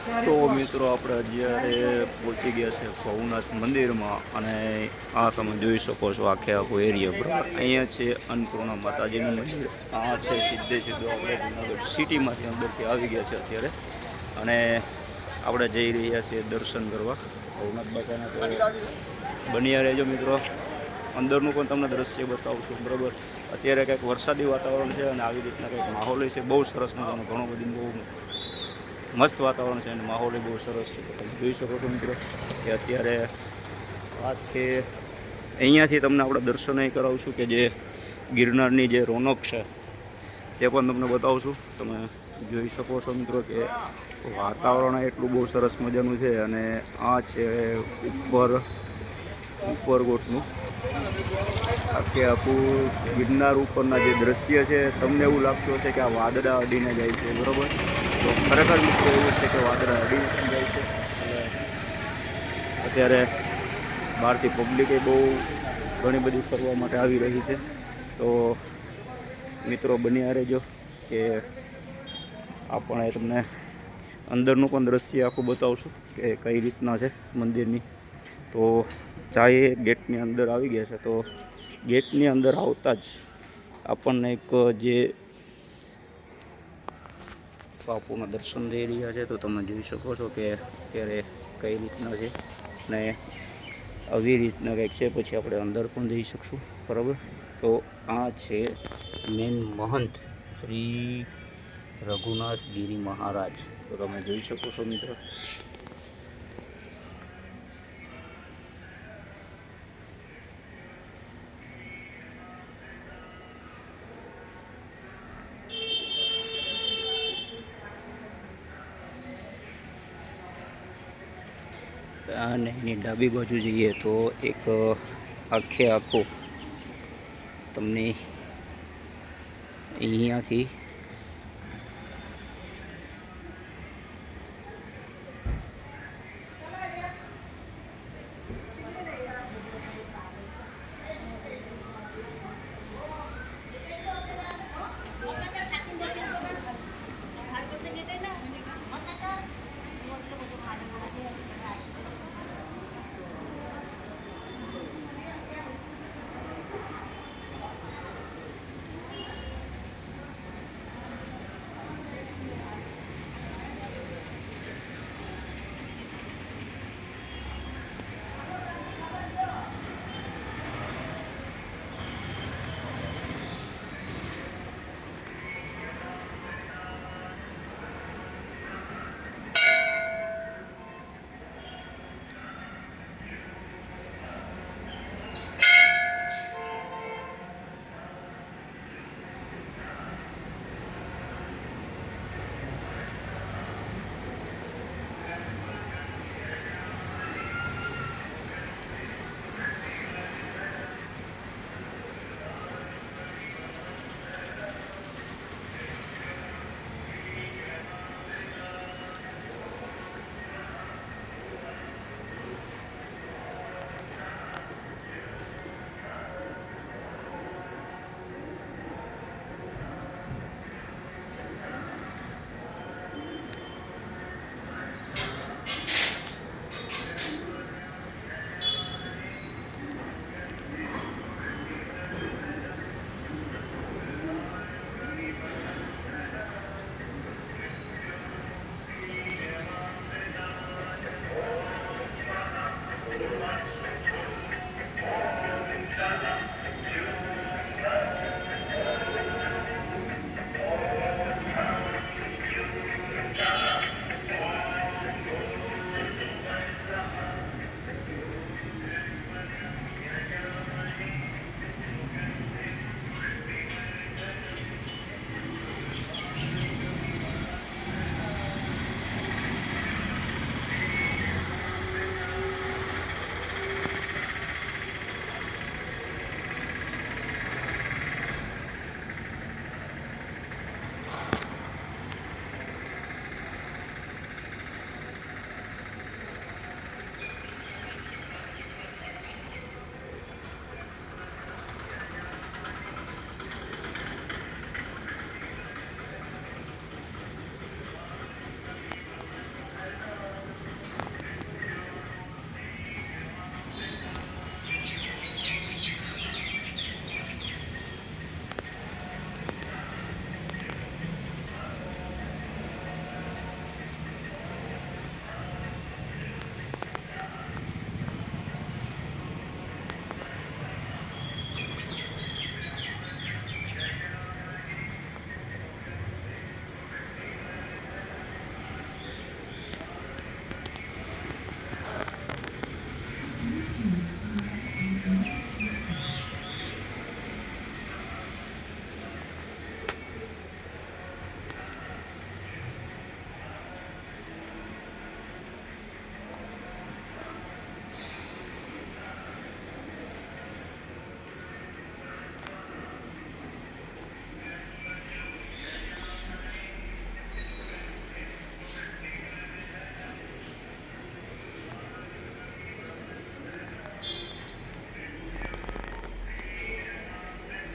તો મિત્રો આપણે અત્યારે પહોંચી ગયા છે ભવનાથ મંદિરમાં અને આ તમે જોઈ શકો છો આખે આખો એરિયા બરાબર. અહીંયા છે અન્નપૂર્ણા માતાજીનું મંદિર. આ છે સીધે સીધું આપણે જુનાગઢ સિટીમાંથી અંદરથી આવી ગયા છે અત્યારે અને આપણે જઈ રહ્યા છીએ દર્શન કરવા ભવનાથ બાપાના. તો બન્યા રહેજો મિત્રો, અંદરનું પણ તમને દ્રશ્ય બતાવું છું બરાબર. અત્યારે કંઈક વરસાદી વાતાવરણ છે અને આવી રીતના કંઈક માહોલ છે. બહુ સરસ મજાનો, ઘણો બધી બહુ મસ્ત વાતાવરણ છે અને માહોલ બહુ સરસ છે. તમે જોઈ શકો છો મિત્રો કે અત્યારે આ છે, અહીંયાથી તમને આપણે દર્શન એ કરાવશું કે જે ગિરનારની જે રોનક છે તે પણ તમને બતાવશું. તમે જોઈ શકો છો મિત્રો કે વાતાવરણ એટલું બહુ સરસ મજાનું છે અને આ છે ઉપરકોટનું આખે આખું ગિરનાર ઉપરના જે દ્રશ્ય છે. તમને એવું લાગતું હશે કે આ વાદળા અડીને જાય છે બરાબર. તો ખરેખર મિત્રો એવું છે કે વાદળા અડીને પણ જાય છે. અત્યારે બહારથી પબ્લિકે બહુ ઘણી બધી ફરવા માટે આવી રહી છે. તો મિત્રો બન્યા રહેજો કે આપણે તમને અંદરનું પણ દ્રશ્ય આખું બતાવશું કે કઈ રીતના છે મંદિરની. તો ચાએ ગેટની અંદર આવી ગયા છે. તો ગેટની અંદર આવતા જ આપણને એક જે બાપુના દર્શન થઈ રહ્યા છે. તો તમે જોઈ શકો છો કે અત્યારે કઈ રીતના છે ને આવી રીતના કંઈક છે. પછી આપણે અંદર પણ જઈ શકશું બરાબર. તો આ છે મેન મહંત શ્રી રઘુનાથ ગિરી મહારાજ. તો તમે જોઈ શકો છો મિત્રો. અને એની ડાબી બાજુ જઈએ તો એક આખે આખો તમને અહીંયાથી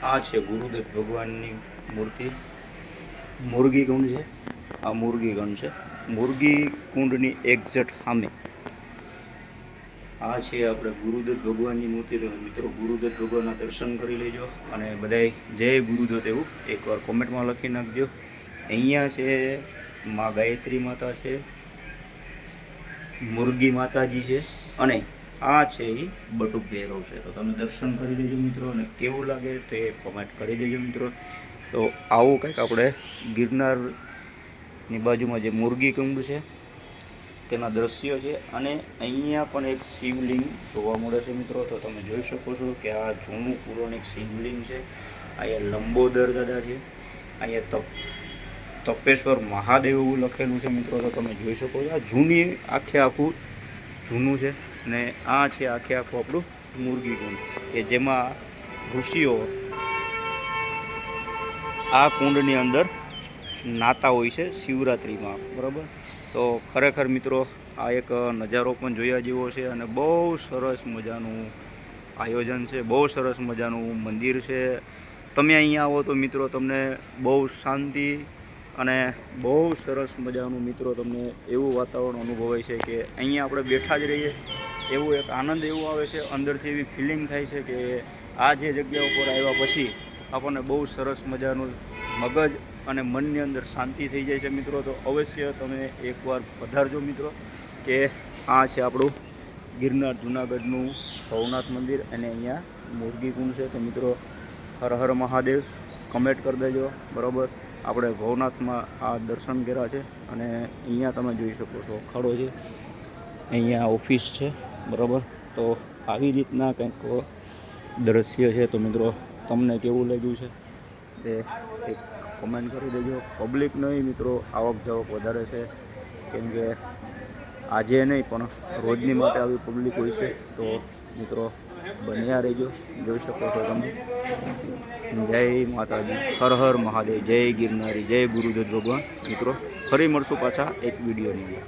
આ છે ગુરુદત્ત ભગવાનની મૂર્તિ. મુરગી કુંડ છે, આ મુરગી કુંડ છે. મુરગી કુંડની એક્ઝેક્ટ સામે આ છે આપણે ગુરુદત્ત ભગવાનની મૂર્તિ. તો મિત્રો ગુરુદત્ત ભગવાનના દર્શન કરી લેજો અને બધાય જય ગુરુદત્ત એવું એકવાર કોમેન્ટમાં લખી નાખજો. અહીંયા છે મા ગાયત્રી માતા છે, મુરગી માતાજી છે અને આ છે એ બટુક ભૈરવ છે. તો તમે દર્શન કરી લેજો મિત્રો અને કેવું લાગે તે કોમેન્ટ કરી દેજો મિત્રો. તો આવું કંઈક આપણે ગિરનારની બાજુમાં જે મુરગી કુંડ છે તેના દ્રશ્યો છે અને અહીંયા પણ એક શિવલિંગ જોવા મળે છે મિત્રો. તો તમે જોઈ શકો છો કે આ જૂનું પૌરાણિક શિવલિંગ છે. અહીંયા લંબોદર દાદા છે, અહીંયા તપેશ્વર મહાદેવ એવું લખેલું છે મિત્રો. તો તમે જોઈ શકો છો આ જૂની આખું જૂનું છે અને આ છે આખું આપણું મુરગી કુંડ કે જેમાં ઋષિઓ આ કુંડની અંદર નાતા હોય છે શિવરાત્રિમાં, બરાબર. તો ખરેખર મિત્રો આ એક નજારો પણ જોયા જેવો છે અને બહુ સરસ મજાનું આયોજન છે, બહુ સરસ મજાનું મંદિર છે. તમે અહીંયા આવો તો મિત્રો તમને બહુ શાંતિ અને બહુ સરસ મજાનું મિત્રો તમને એવું વાતાવરણ અનુભવાય છે કે અહીંયા આપણે બેઠા જ રહીએ એવું એક આનંદ એવું આવે છે, અંદરથી એવી ફિલિંગ થાય છે કે આ જે જગ્યા ઉપર આવ્યા પછી આપણને બહુ સરસ મજાનું મગજ અને મનની અંદર શાંતિ થઈ જાય છે મિત્રો. તો અવશ્ય તમે એકવાર પધારજો મિત્રો કે આ છે આપણું ગિરનાર જૂનાગઢનું ભવનાથ મંદિર અને અહીંયા મુરગી કુંડ છે. તો મિત્રો હર હર મહાદેવ કમેન્ટ કરી દેજો, બરાબર. આપણે ભવનાથમાં આ દર્શન કર્યા છે અને અહીંયા તમે જોઈ શકો છો અખાડો છે, અહીંયા ઓફિસ છે, બરાબર. તો આવી રીતના કંઈક દ્રશ્ય છે. તો મિત્રો તમને કેવું લાગ્યું છે તે એક કોમેન્ટ કરી દેજો. પબ્લિક નહીં મિત્રો, આવક જાવક વધારે છે કેમ કે આજે નહીં પણ રોજની માટે આવી પબ્લિક હોય છે. તો મિત્રો બન્યા રહેજો, જોઈ શકો છો તમે. જય માતાજી, હર હર મહાદેવ, જય ગિરનારી, જય ગુરુદત્ત ભગવાન. મિત્રો ફરી મળશું પાછા એક વિડીયોની અંદર.